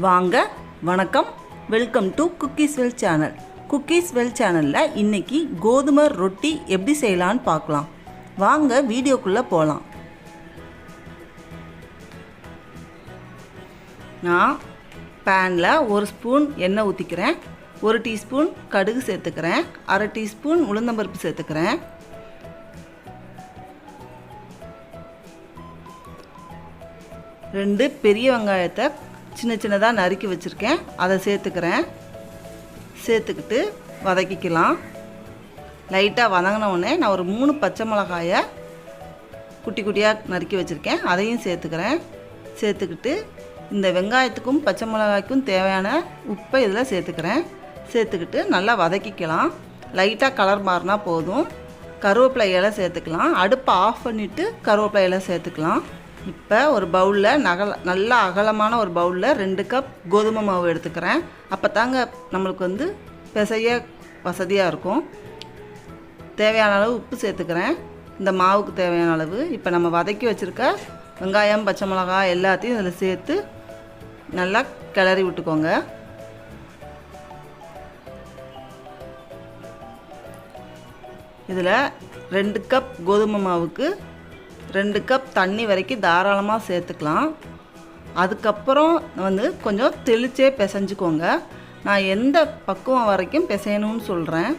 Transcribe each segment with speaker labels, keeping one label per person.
Speaker 1: வாங்க வணக்கம், welcome to cookies well channel. Cookies well சேனலில் இன்றைக்கி கோதுமை ரொட்டி எப்படி செய்யலான்னு பார்க்கலாம். வாங்க வீடியோக்குள்ளே போகலாம். நான் பேனில் 1 ஸ்பூன் எண்ணெய் ஊற்றிக்கிறேன். 1 டீஸ்பூன் கடுகு சேர்த்துக்கிறேன். 1/2 டீஸ்பூன் உளுந்தம்பருப்பு சேர்த்துக்கிறேன். ரெண்டு பெரிய வெங்காயத்தை சின்ன சின்னதாக நறுக்கி வச்சுருக்கேன், அதை சேர்த்துக்கிறேன். சேர்த்துக்கிட்டு வதக்கிக்கலாம். லைட்டாக வதங்கினவுடனே நான் ஒரு 3 பச்சை மிளகாயை குட்டி குட்டியாக நறுக்கி வச்சுருக்கேன், அதையும் சேர்த்துக்கிறேன். சேர்த்துக்கிட்டு இந்த வெங்காயத்துக்கும் பச்சை மிளகாய்க்கும் தேவையான உப்பை இதில் சேர்த்துக்கிறேன். சேர்த்துக்கிட்டு நல்லா வதக்கிக்கலாம். லைட்டாக கலர் மாறினா போதும். கருவேப்பிலை இலை சேர்த்துக்கலாம். அடுப்பை ஆஃப் பண்ணிவிட்டு கருவேப்பிலை இலை சேர்த்துக்கலாம். இப்போ ஒரு பவுலில் நல்லா அகலமான ஒரு பவுலில் 2 கப் கோதுமை மாவு எடுத்துக்கிறேன். அப்போ தாங்க நம்மளுக்கு பிசைய வசதியாக இருக்கும். தேவையான அளவு உப்பு சேர்த்துக்கிறேன், இந்த மாவுக்கு தேவையான அளவு. இப்போ நம்ம வதக்கி வச்சுருக்க வெங்காயம் பச்சை மிளகாய் எல்லாத்தையும் இதில் சேர்த்து நல்லா கிளறி விட்டுக்கோங்க. இதில் 2 கப் கோதுமை மாவுக்கு 2 கப் தண்ணி வரைக்கும் தாராளமாக சேர்த்துக்கலாம். அதுக்கப்புறம் கொஞ்சம் தெளிச்சே பிசைஞ்சுக்கோங்க. நான் எந்த பக்குவம் வரைக்கும் பிசையணும்னு சொல்கிறேன்.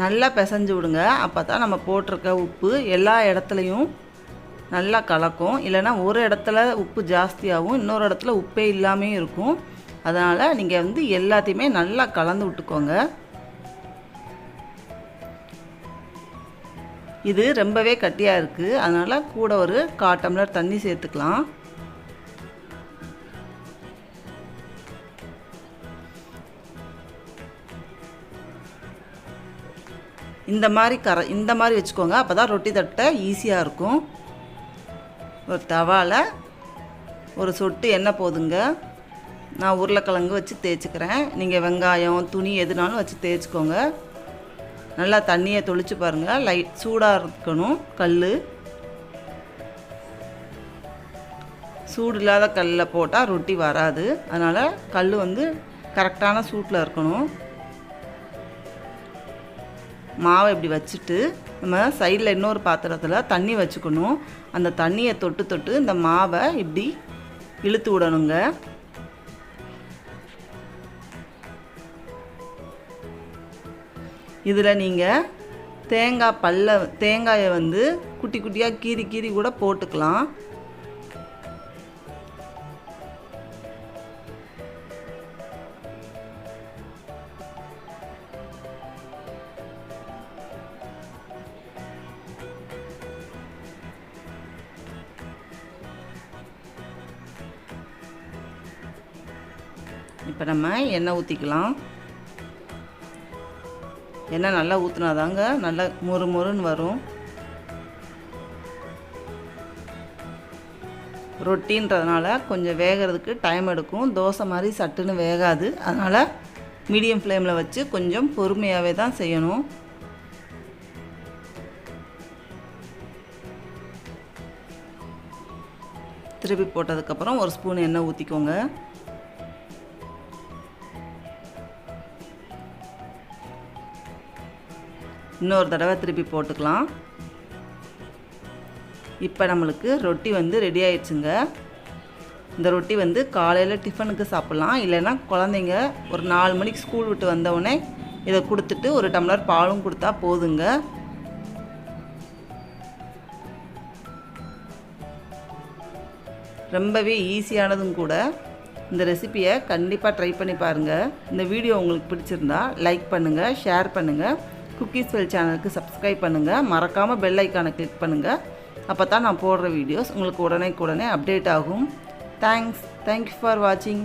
Speaker 1: நல்லா பிசைஞ்சு விடுங்க. அப்போ தான் நம்ம போட்டிருக்க உப்பு எல்லா இடத்துலையும் நல்லா கலக்கும். இல்லைன்னா ஒரு இடத்துல உப்பு ஜாஸ்தியாகவும் இன்னொரு இடத்துல உப்பே இல்லாமல் இருக்கும். அதனால் நீங்கள் எல்லாத்தையுமே நல்லா கலந்து விட்டுக்கோங்க. இது ரொம்பவே கட்டியாக இருக்குது, அதனால் கூட ஒரு 1/4 டம்ளர் தண்ணி சேர்த்துக்கலாம். இந்த மாதிரி வச்சுக்கோங்க, அப்போ தான் ரொட்டி தட்ட ஈஸியாக இருக்கும். ஒரு தவாவில் ஒரு சொட்டு எண்ணெய் போதுங்க. நான் உருளைக்கிழங்கு வச்சு தேய்ச்சிக்கிறேன். நீங்கள் வெங்காயம் துணி எதுனாலும் வச்சு தேய்ச்சிக்கோங்க. நல்லா தண்ணியை தொளிச்சு பாருங்கள். லைட் சூடாக இருக்கணும். சூடு இல்லாத கல்லில் போட்டால் ரொட்டி வராது. அதனால் கல் கரெக்டான சூட்டில் இருக்கணும். மாவை இப்படி வச்சுட்டு நம்ம சைடில் இன்னொரு பாத்திரத்தில் தண்ணி வச்சுக்கணும். அந்த தண்ணியை தொட்டு இந்த மாவை இப்படி இழுத்து விடணுங்க. இதில் நீங்கள் தேங்காயை குட்டி குட்டியாக கீறி கூட போட்டுக்கலாம். இப்போ நம்ம எண்ணெய் ஊற்றிக்கலாம். எண்ணெய் நல்லா ஊற்றினாதாங்க நல்லா மொறுன்னு வரும். ரொட்டின்றதுனால கொஞ்சம் வேகிறதுக்கு டைம் எடுக்கும். தோசை மாதிரி சட்டுன்னு வேகாது. அதனால் மீடியம் ஃப்ளேமில் வச்சு கொஞ்சம் பொறுமையாகவே தான் செய்யணும். திருப்பி போட்டதுக்கப்புறம் 1 ஸ்பூன் எண்ணெய் ஊற்றிக்கோங்க. இன்னொரு தடவை திருப்பி போட்டுக்கலாம். இப்போ நம்மளுக்கு ரொட்டி ரெடி ஆயிடுச்சுங்க. இந்த ரொட்டி காலையில் டிஃபனுக்கு சாப்பிட்லாம். இல்லைன்னா குழந்தைங்க ஒரு 4 மணிக்கு ஸ்கூல் விட்டு வந்தவுடனே இதை கொடுத்துட்டு 1 டம்ளர் பாலும் கொடுத்தா போதுங்க. ரொம்பவே ஈஸியானதும் கூட. இந்த ரெசிப்பியை கண்டிப்பாக ட்ரை பண்ணி பாருங்கள். இந்த வீடியோ உங்களுக்கு பிடிச்சிருந்தா லைக் பண்ணுங்கள், ஷேர் பண்ணுங்கள். குக்கீஸ் வெல் சேனலுக்கு சப்ஸ்கிரைப் பண்ணுங்கள். மறக்காமல் பெல் ஐக்கானை கிளிக் பண்ணுங்கள். அப்போ தான் நான் போடுற வீடியோஸ் உங்களுக்கு உடனே அப்டேட் ஆகும். தேங்க்யூ ஃபார் வாட்சிங்.